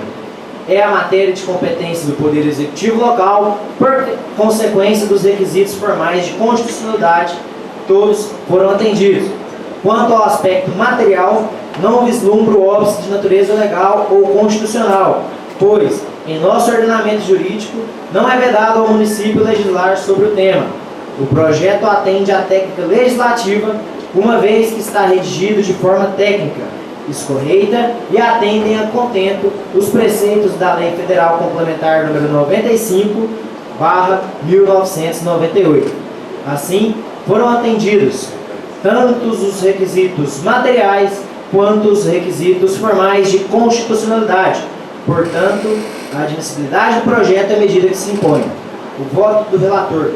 S7: É a matéria de competência do Poder Executivo local, por consequência dos requisitos formais de constitucionalidade, todos foram atendidos. Quanto ao aspecto material, não vislumbra o óbice de natureza legal ou constitucional, pois, em nosso ordenamento jurídico, não é vedado ao município legislar sobre o tema. O projeto atende à técnica legislativa, uma vez que está redigido de forma técnica, escorreita e atendem a contento os preceitos da Lei Federal Complementar número 95/1998. Assim, foram atendidos tanto os requisitos materiais quanto os requisitos formais de constitucionalidade. Portanto, a admissibilidade do projeto é a medida que se impõe. O voto do relator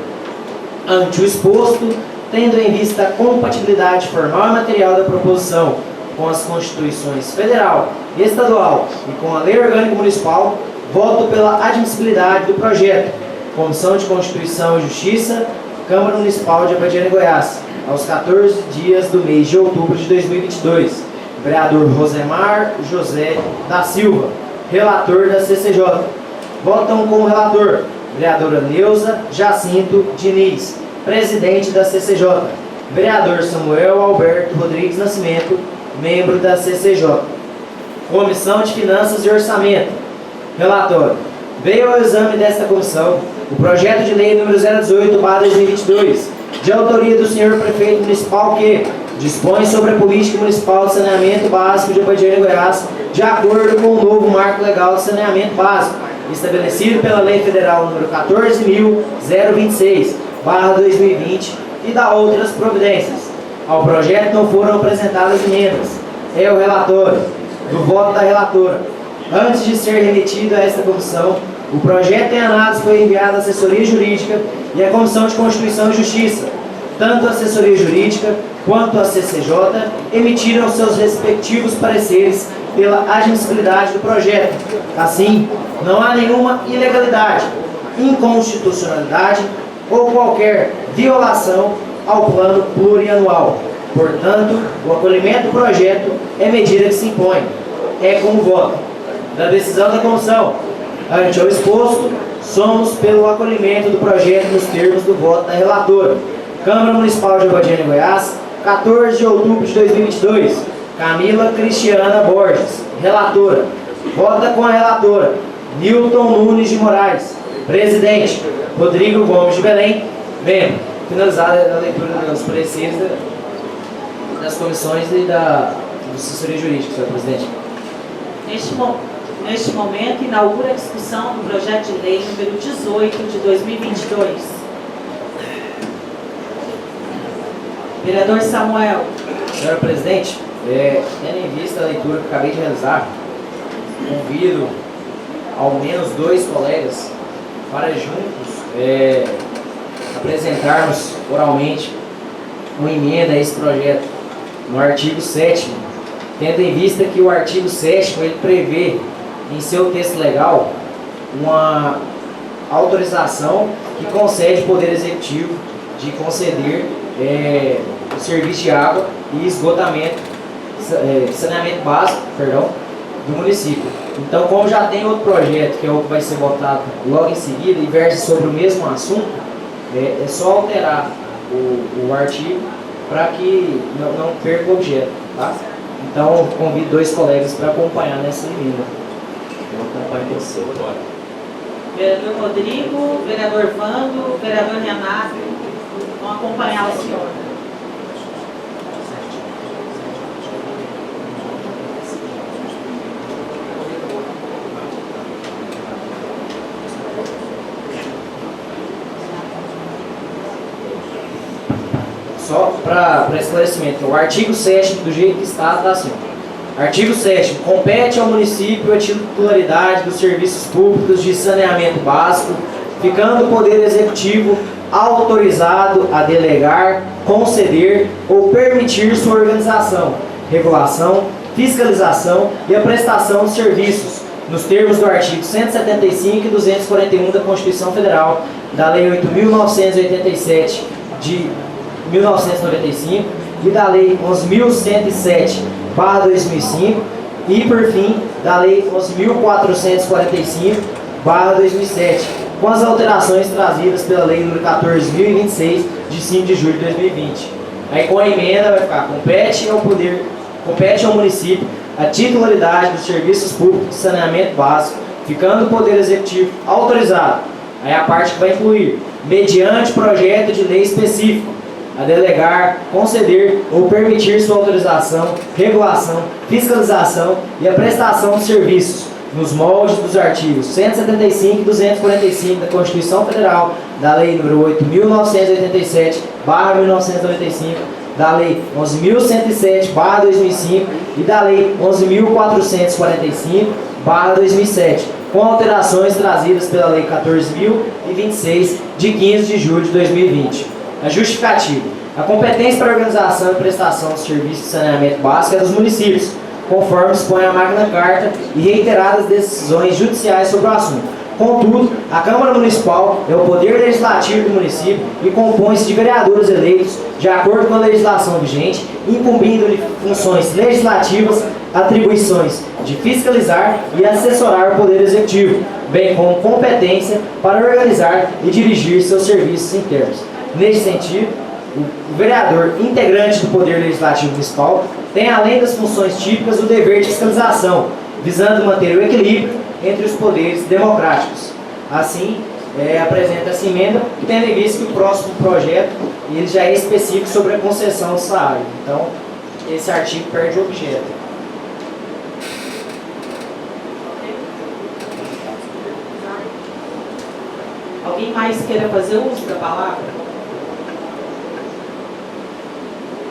S7: ante o exposto, tendo em vista a compatibilidade formal e material da proposição com as Constituições Federal e Estadual e com a Lei Orgânica Municipal, voto pela admissibilidade do projeto. Comissão de Constituição e Justiça, Câmara Municipal de Abadiânia, Goiás, aos 14 dias do mês de outubro de 2022. Vereador Rosemar José da Silva, relator da CCJ. Votam como relator vereadora Neuza Jacinto Diniz, presidente da CCJ. Vereador Samuel Alberto Rodrigues Nascimento, membro da CCJ. Comissão de Finanças e Orçamento. Relatório. Veio ao exame desta comissão o projeto de lei número 018/2022, de autoria do senhor prefeito municipal, que dispõe sobre a política municipal de saneamento básico de Abadiânia, Goiás, de acordo com o novo marco legal de saneamento básico, estabelecido pela Lei Federal número 14.026/2020 e da outras providências. Ao projeto não foram apresentadas emendas. É o relatório do voto da relatora. Antes de ser remetido a esta comissão, o projeto em análise foi enviado à assessoria jurídica e à Comissão de Constituição e Justiça. Tanto a assessoria jurídica quanto a CCJ emitiram seus respectivos pareceres pela admissibilidade do projeto. Assim, não há nenhuma ilegalidade, inconstitucionalidade ou qualquer violação ao plano plurianual. Portanto, o acolhimento do projeto é medida que se impõe. É como voto da decisão da comissão. Ante ao exposto, somos pelo acolhimento do projeto nos termos do voto da relatora. Câmara Municipal de Abadiânia, Goiás, 14 de outubro de 2022. Camila Cristiana Borges, relatora. Vota com a relatora. Nilton Nunes de Moraes, presidente. Rodrigo Gomes de Belém, membro. Finalizada a leitura dos pareceres das comissões e da assessoria jurídica, senhor presidente.
S1: Neste momento, inaugura a discussão do projeto de lei número 18 de 2022. Vereador Samuel.
S7: Senhora presidente, tendo em vista a leitura que acabei de realizar, convido ao menos 2 colegas para juntos apresentarmos oralmente uma emenda a esse projeto no artigo 7º, tendo em vista que o artigo 7º ele prevê em seu texto legal uma autorização que concede ao Poder Executivo de conceder o serviço de água e esgotamento, saneamento básico, do município. Então, como já tem outro projeto, que é o que vai ser votado logo em seguida, e versa sobre o mesmo assunto, é só alterar o artigo para que não perca o objeto, tá? Então, convido 2 colegas para acompanhar nessa emenda. Eu acompanho você.
S1: Vereador Rodrigo, vereador Vando, vereador Renato, vão acompanhar o senhor.
S7: Só para esclarecimento, o artigo 7º, do jeito que está assim. Artigo 7º. Compete ao município a titularidade dos serviços públicos de saneamento básico, ficando o Poder Executivo autorizado a delegar, conceder ou permitir sua organização, regulação, fiscalização e a prestação de serviços, nos termos do artigo 175 e 241 da Constituição Federal, da Lei 8.987 de 1995 e da Lei 11.107/2005 e, por fim, da Lei 11.445/2007, com as alterações trazidas pela Lei nº 14.026, de 5 de julho de 2020. Aí, com a emenda, vai ficar: compete ao Poder compete ao município a titularidade dos serviços públicos de saneamento básico, ficando o Poder Executivo autorizado, aí a parte que vai incluir, mediante projeto de lei específico, a delegar, conceder ou permitir sua autorização, regulação, fiscalização e a prestação de serviços nos moldes dos artigos 175 e 245 da Constituição Federal, da Lei nº 8.987/1995, da Lei 11.107/2005 e da Lei 11.445/2007, com alterações trazidas pela Lei 14.026, de 15 de julho de 2020. A justificativa. A competência para a organização e prestação de serviços de saneamento básico é dos municípios, conforme expõe a Magna Carta e reiteradas decisões judiciais sobre o assunto. Contudo, a Câmara Municipal é o poder legislativo do município e compõe-se de vereadores eleitos de acordo com a legislação vigente, incumbindo-lhe funções legislativas, atribuições de fiscalizar e assessorar o Poder Executivo, bem como competência para organizar e dirigir seus serviços internos. Neste sentido, o vereador integrante do Poder Legislativo Municipal tem, além das funções típicas, o dever de fiscalização, visando manter o equilíbrio entre os poderes democráticos. Assim, apresenta essa emenda, tendo em vista que o próximo projeto ele já é específico sobre a concessão de salário. Então, esse artigo perde o objeto.
S1: Alguém mais queira fazer uso da palavra?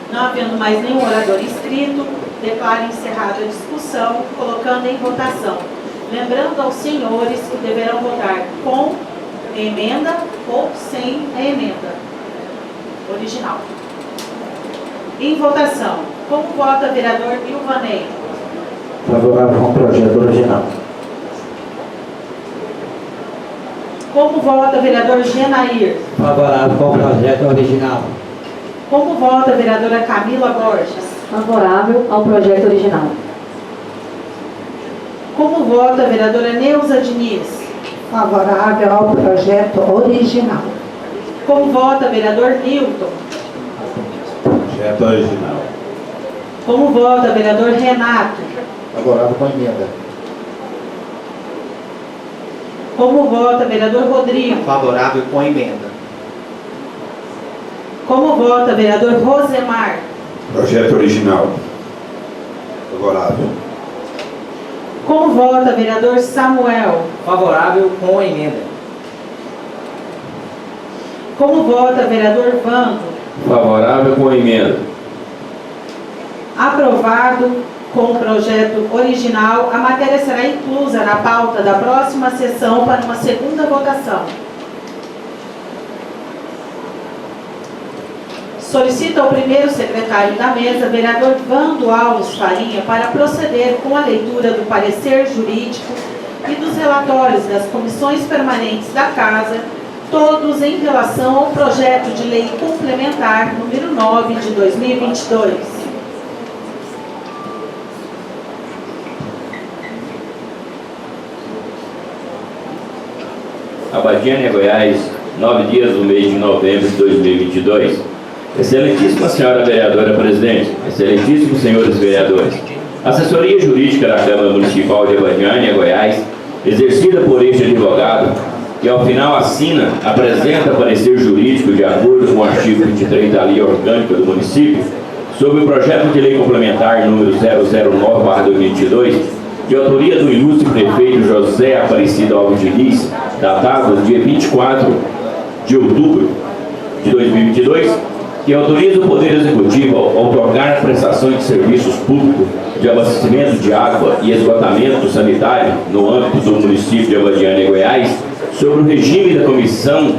S1: Não havendo mais nenhum orador inscrito, declaro encerrada a discussão, colocando em votação. Lembrando aos senhores que deverão votar com emenda ou sem a emenda original. Em votação, como vota o vereador Ilvanei?
S8: Favorável ao projeto original.
S1: Como vota o vereador Genair?
S7: Favorável ao projeto original.
S1: Como vota a vereadora Camila Borges?
S6: Favorável ao projeto original.
S1: Como vota a vereadora Neuza Diniz?
S5: Favorável ao projeto original.
S1: Como vota o vereador Nilton?
S3: Projeto original.
S1: Como vota o vereador Renato?
S3: Favorável com a emenda.
S1: Como vota o vereador Rodrigo?
S2: Favorável com a emenda.
S1: Como vota o vereador Rosemar?
S3: Projeto original. Favorável.
S1: Como vota o vereador Samuel?
S7: Favorável com a emenda.
S1: Como vota o vereador Vando?
S4: Favorável com a emenda.
S1: Aprovado com o projeto original, a matéria será inclusa na pauta da próxima sessão para uma segunda votação. Solicito ao primeiro secretário da mesa, vereador Vando Alves Farinha, para proceder com a leitura do parecer jurídico e dos relatórios das comissões permanentes da Casa, todos em relação ao projeto de lei complementar número 9 de 2022.
S4: Abadiânia, Goiás, 9 dias do mês de novembro de 2022. Excelentíssima senhora vereadora presidente, excelentíssimos senhores vereadores, assessoria jurídica da Câmara Municipal de Abadiânia, Goiás, exercida por este advogado, que ao final assina, apresenta parecer jurídico de acordo com o artigo 23 da Lei Orgânica do Município, sobre o projeto de lei complementar número 009/2022, de autoria do ilustre prefeito José Aparecido Alves Diniz, datado dia 24 de outubro de 2022, que autoriza o Poder Executivo a outorgar prestações de serviços públicos de abastecimento de água e esgotamento sanitário no âmbito do município de Abadiânia, Goiás, sobre o regime da comissão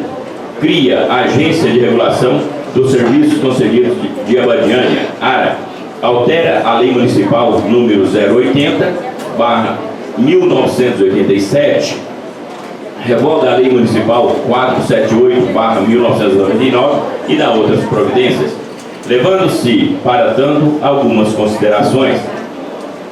S4: cria a Agência de Regulação dos Serviços Concedidos de Abadiânia, ARA, altera a Lei Municipal número 080/1987, revoga a Lei Municipal 478/1999 e dá outras providências, levando-se, para tanto, algumas considerações.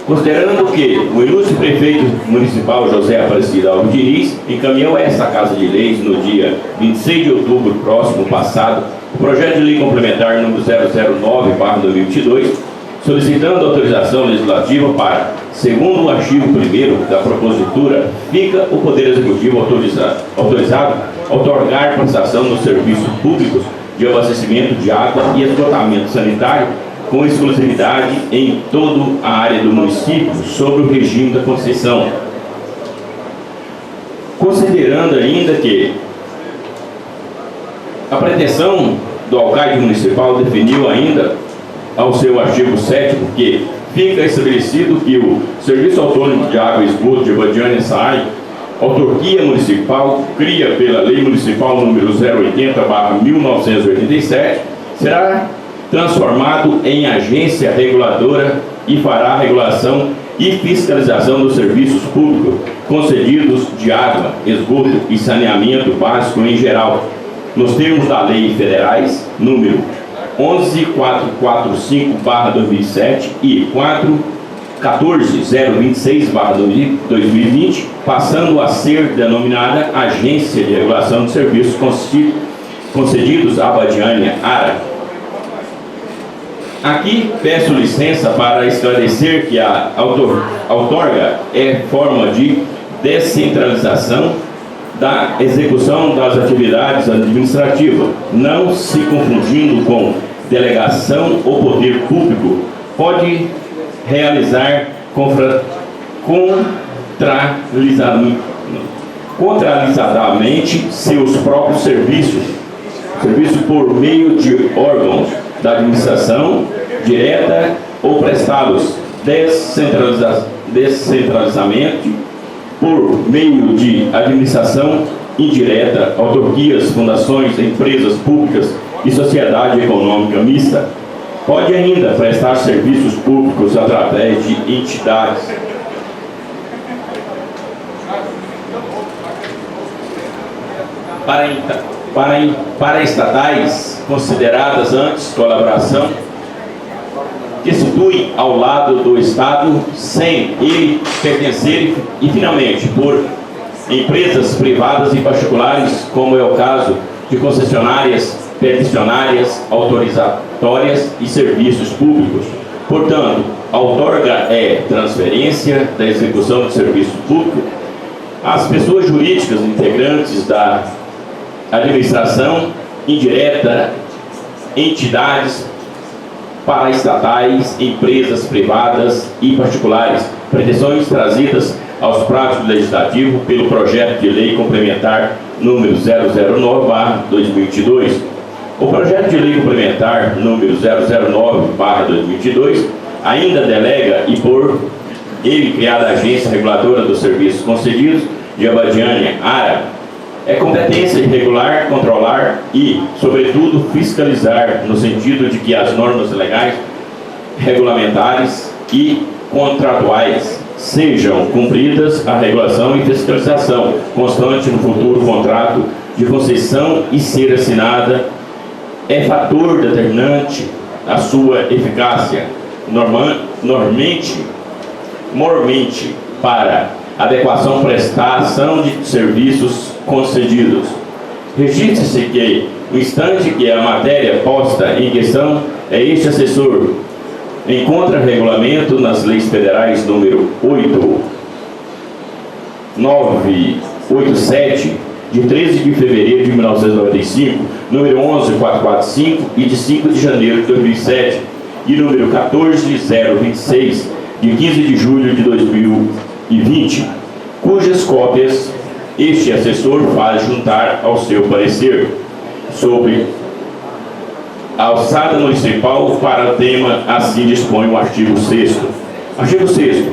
S4: Considerando que o ilustre prefeito municipal José Aparecido Alves Diniz encaminhou a esta Casa de Leis no dia 26 de outubro próximo passado o projeto de lei complementar número 009/2022 solicitando autorização legislativa para, segundo o artigo 1º da propositura, fica o Poder Executivo autorizado a otorgar prestação dos serviços públicos de abastecimento de água e esgotamento sanitário com exclusividade em toda a área do município sobre o regime da concessão. Considerando ainda que a pretensão do alcaide municipal definiu ainda ao seu artigo 7º que fica estabelecido que o Serviço Autônomo de Água e Esgoto de Abadiânia SAAI, autarquia municipal, cria pela Lei Municipal número 080/1987, será transformado em agência reguladora e fará a regulação e fiscalização dos serviços públicos concedidos de água, esgoto e saneamento básico em geral, nos termos da Lei Federais número 11.445/2007 e 14.026/2020, passando a ser denominada Agência de Regulação de Serviços concedidos à Abadiânia ARA. Aqui peço licença para esclarecer que a outorga é forma de descentralização da execução das atividades administrativas, não se confundindo com delegação ou poder público, pode realizar contratualizadamente seus próprios serviços por meio de órgãos da administração direta ou prestados descentralizadamente por meio de administração indireta, autarquias, fundações, empresas públicas e sociedade econômica mista. Pode ainda prestar serviços públicos através de entidades para estatais consideradas antes colaboração, que situem ao lado do Estado sem ele pertencer, e finalmente por empresas privadas e particulares, como é o caso de concessionárias, peticionárias, autorizatórias e serviços públicos. Portanto, a outorga é transferência da execução de serviço público às pessoas jurídicas integrantes da administração indireta, entidades paraestatais, empresas privadas e particulares, pretensões trazidas aos pratos do Legislativo pelo projeto de lei complementar número 009/2022. O projeto de lei complementar número 009/2022 ainda delega e por ele criada a Agência Reguladora dos Serviços Concedidos de Abadiânia ARA. É competência de regular, controlar e, sobretudo, fiscalizar, no sentido de que as normas legais, regulamentares e contratuais sejam cumpridas, a regulação e fiscalização constante no futuro contrato de concessão e ser assinada é fator determinante a sua eficácia, mormente para adequação prestação de serviços concedidos. Registre-se que, no instante que a matéria posta em questão é este assessor, encontra regulamento nas leis federais número 8987, de 13 de fevereiro de 1995, número 11445 e de 5 de janeiro de 2007, e número 14026, de 15 de julho de 2020, cujas cópias este assessor faz juntar ao seu parecer sobre a alçada municipal para o tema, assim dispõe o artigo 6º. Artigo 6º.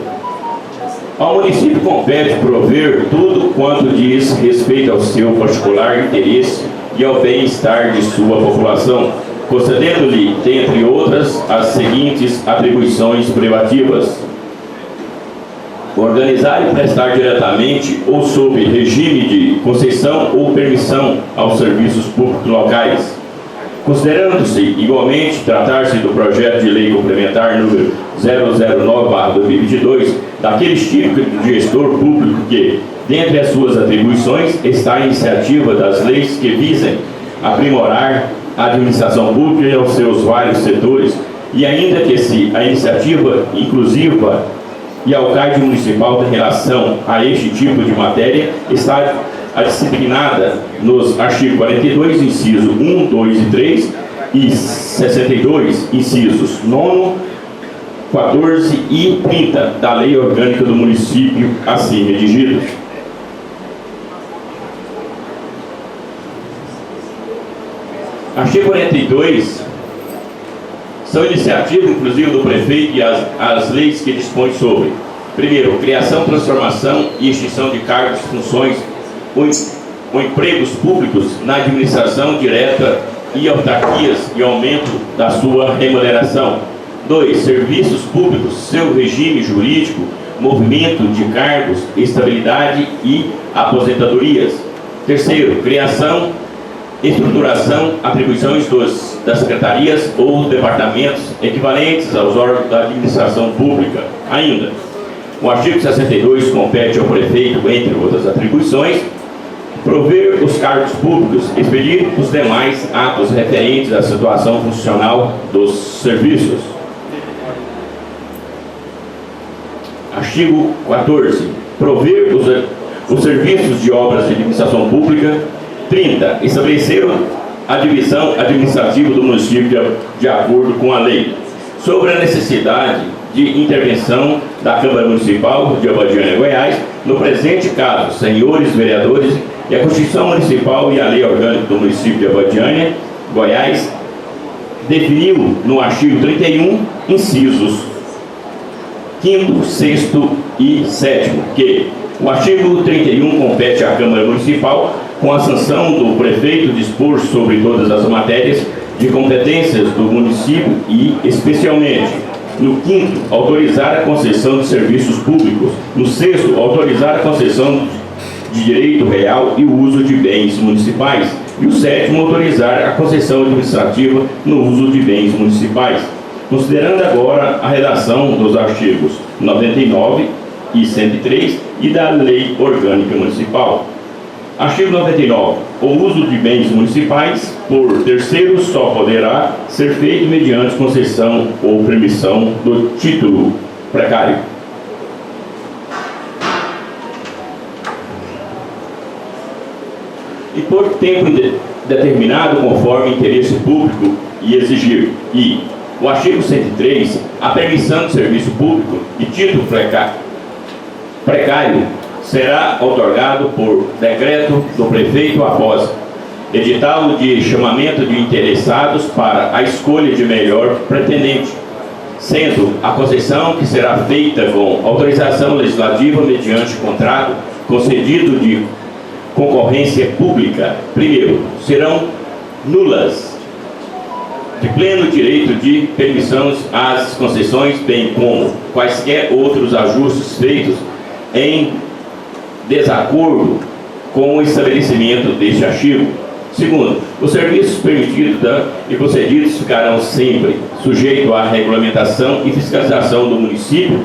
S4: Ao município compete prover tudo quanto diz respeito ao seu particular interesse e ao bem-estar de sua população, concedendo-lhe, dentre outras, as seguintes atribuições privativas: organizar e prestar diretamente ou sob regime de concessão ou permissão aos serviços públicos locais, considerando-se igualmente tratar-se do projeto de lei complementar número 009/2022, daqueles típicos de gestor público que, dentre as suas atribuições, está a iniciativa das leis que visem aprimorar a administração pública e aos seus vários setores, E ainda que a iniciativa inclusiva e ao CAD municipal em relação a este tipo de matéria está disciplinada nos artigos 42, inciso 1, 2 e 3 e 62, incisos 9, 14 e 30 da Lei Orgânica do Município assim redigidos. Artigo 42 são iniciativas, inclusive, do prefeito e as leis que dispõem sobre: primeiro, criação, transformação e extinção de cargos, funções ou empregos públicos na administração direta e autarquias e aumento da sua remuneração. 2. Serviços públicos, seu regime jurídico, movimento de cargos, estabilidade e aposentadorias. Terceiro, criação, estruturação, atribuições das secretarias ou departamentos equivalentes aos órgãos da administração pública. Ainda, o artigo 62 compete ao prefeito, entre outras atribuições, prover os cargos públicos, expedir os demais atos referentes à situação funcional dos serviços. Artigo 14. Prover os serviços de obras de administração pública. 30. Estabelecer a divisão administrativa do município de acordo com a lei. Sobre a necessidade de intervenção da Câmara Municipal de Abadiânia, Goiás, no presente caso, senhores vereadores, e a Constituição Municipal e a Lei Orgânica do município de Abadiânia, Goiás, definiu no artigo 31, incisos 5º, 6º e 7º, que o artigo 31 compete à Câmara Municipal, com a sanção do prefeito, dispor sobre todas as matérias de competências do município e, especialmente, no 5º, autorizar a concessão de serviços públicos. No 6º, autorizar a concessão de direito real e o uso de bens municipais. E o 7º, autorizar a concessão administrativa no uso de bens municipais. Considerando agora a redação dos artigos 99 e 103 e da Lei Orgânica Municipal. Artigo 99. O uso de bens municipais por terceiros só poderá ser feito mediante concessão ou permissão do título precário. E por tempo determinado conforme interesse público e exigir. E o artigo 103, a permissão de serviço público e título precário será outorgado por decreto do prefeito após edital de chamamento de interessados para a escolha de melhor pretendente, sendo a concessão que será feita com autorização legislativa mediante contrato concedido de concorrência pública. Primeiro, serão nulas de pleno direito de permissões às concessões, bem como quaisquer outros ajustes feitos em desacordo com o estabelecimento deste artigo. Segundo, os serviços permitidos e concedidos ficarão sempre sujeitos à regulamentação e fiscalização do município,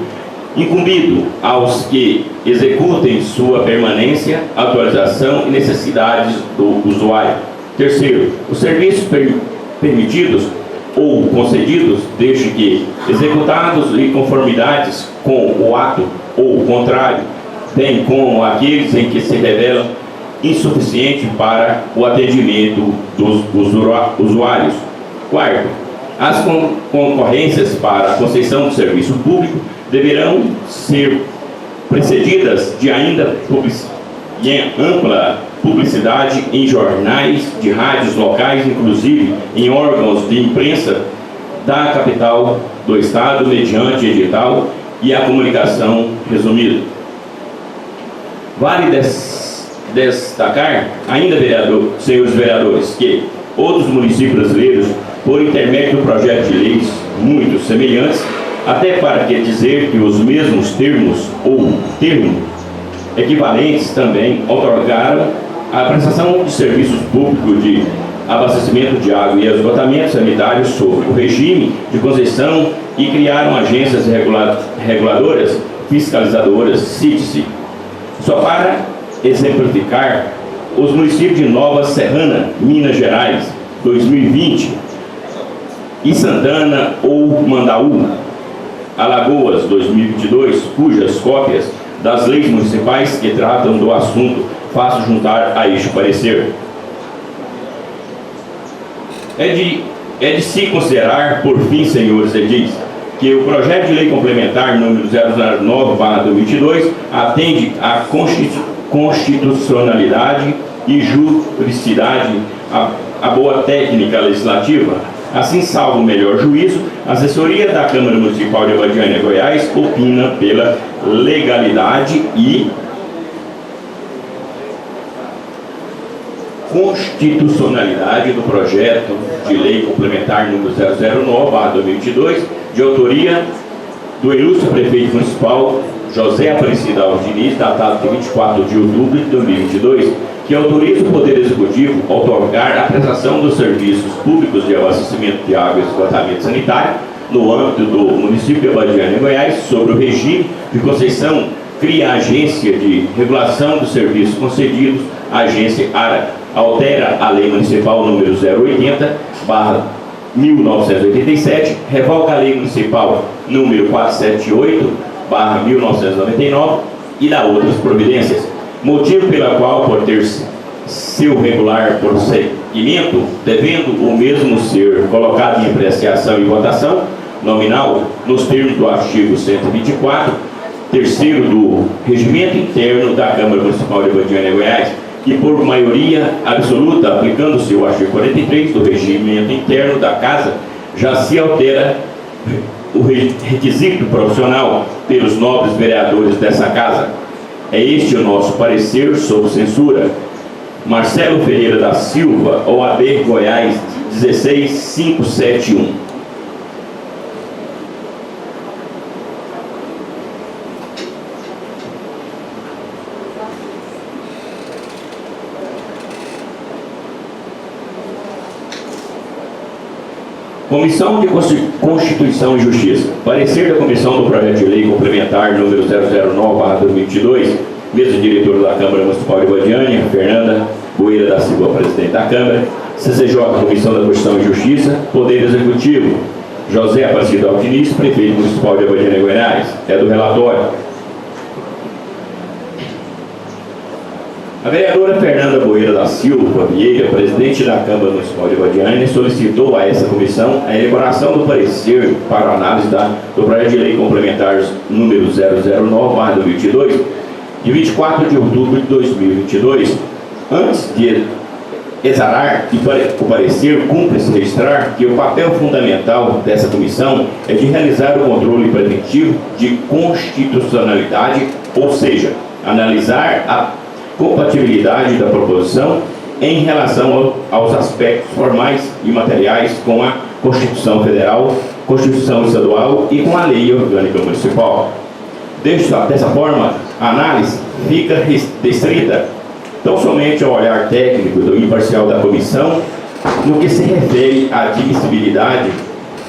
S4: incumbido aos que executem sua permanência, atualização e necessidades do usuário. Terceiro, os serviços permitidos ou concedidos, desde que executados em conformidades com o ato ou contrário, bem como aqueles em que se revelam insuficiente para o atendimento dos usuários. Quarto, as concorrências para a concessão do serviço público deverão ser precedidas de ainda ampla publicidade em jornais de rádios locais, inclusive em órgãos de imprensa da capital do estado, mediante edital e a comunicação resumida. Vale destacar ainda, senhores vereadores, que outros municípios brasileiros, por intermédio do projeto de leis muito semelhantes, até para que dizer que os mesmos termos ou termos equivalentes também outorgaram a prestação de serviços públicos de abastecimento de água e esgotamento sanitário sobre o regime de concessão e criaram agências reguladoras, fiscalizadoras, CITES. Só para exemplificar, os municípios de Nova Serrana, Minas Gerais, 2020, e Santana ou Mandaú, Alagoas 2022, cujas cópias das leis municipais que tratam do assunto faço juntar a este parecer. É de se considerar, por fim, senhores edis, que o projeto de lei complementar número 009/2022 atende à constitucionalidade e juridicidade, a boa técnica legislativa. Assim, salvo o melhor juízo, a assessoria da Câmara Municipal de Abadiânia, Goiás, opina pela legalidade e constitucionalidade do projeto de lei complementar número 009/2022, de autoria do ilustre prefeito municipal José Aparecido Alves Diniz, datado de 24 de outubro de 2022, que autoriza o Poder Executivo a outorgar a prestação dos serviços públicos de abastecimento de água e esgotamento sanitário no âmbito do município de Abadiânia, Goiás, sobre o regime de concessão, cria a Agência de Regulação dos Serviços Concedidos, a Agência ARA, altera a Lei Municipal número 080/1987, revoga a Lei Municipal número 478/1999 e dá outras providências, motivo pela qual, por ter seu regular procedimento, devendo o mesmo ser colocado em apreciação e votação nominal nos termos do artigo 124, terceiro do Regimento Interno da Câmara Municipal de Abadiânia, Goiás, que por maioria absoluta, aplicando-se o artigo 43 do Regimento Interno da Casa, já se altera o requisito profissional pelos nobres vereadores dessa Casa. É este o nosso parecer sob censura. Marcelo Ferreira da Silva, OAB Goiás 16571. Comissão de Constituição e Justiça. Parecer da Comissão do Projeto de Lei Complementar número 009/2022, mesa diretora da Câmara Municipal de Abadiânia, Fernanda Boeira da Silva, presidente da Câmara. CCJ, Comissão da Constituição e Justiça. Poder Executivo, José Aparecido Alves Diniz, prefeito municipal de Abadiânia, Goiás. É do relatório. A vereadora Fernanda Boeira da Silva Vieira, presidente da Câmara Municipal de Abadiânia, solicitou a essa comissão a elaboração do parecer para análise do projeto de lei complementar número 009/2022, de 24 de outubro de 2022. Antes de exarar o parecer, cumpre-se registrar que o papel fundamental dessa comissão é de realizar o controle preventivo de constitucionalidade, ou seja, analisar a compatibilidade da proposição em relação aos aspectos formais e materiais com a Constituição Federal, Constituição Estadual e com a Lei Orgânica Municipal. Dessa forma, a análise fica restrita tão somente ao olhar técnico e imparcial da comissão no que se refere à admissibilidade,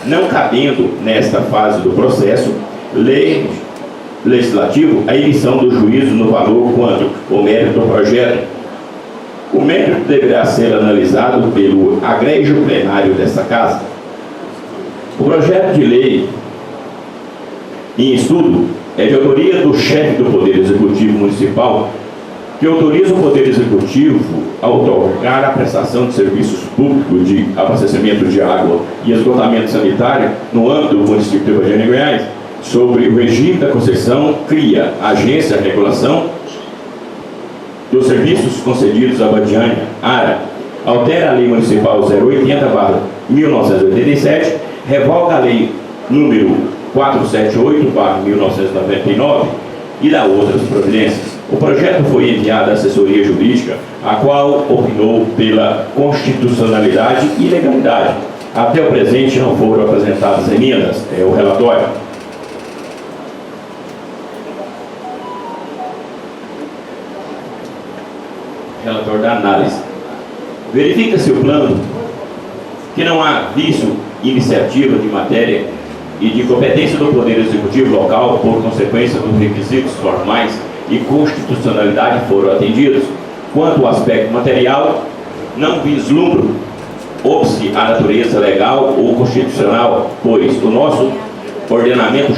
S4: não cabendo nesta fase do processo legislativo a emissão do juízo no valor quanto ao mérito do projeto. O mérito deverá ser analisado pelo agrégio plenário desta Casa. O projeto de lei em estudo é de autoria do chefe do Poder Executivo Municipal, que autoriza o Poder Executivo a outorgar a prestação de serviços públicos de abastecimento de água e esgotamento sanitário no âmbito do município de Abadiânia, Goiás. Sobre o regime da concessão, cria a Agência de Regulação dos Serviços Concedidos à Abadiânia, ARA, altera a Lei Municipal 080/1987, revoga a Lei número 478/1999 e dá outras providências. O projeto foi enviado à assessoria jurídica, a qual opinou pela constitucionalidade e legalidade. Até o presente não foram apresentadas emendas. É o relatório. Relatório da análise. Verifica-se o plano que não há vício iniciativa de matéria e de competência do Poder Executivo local, por consequência dos requisitos formais e constitucionalidade foram atendidos. Quanto ao aspecto material, não vislumbro opte a natureza legal ou constitucional, pois o nosso ordenamento jurídico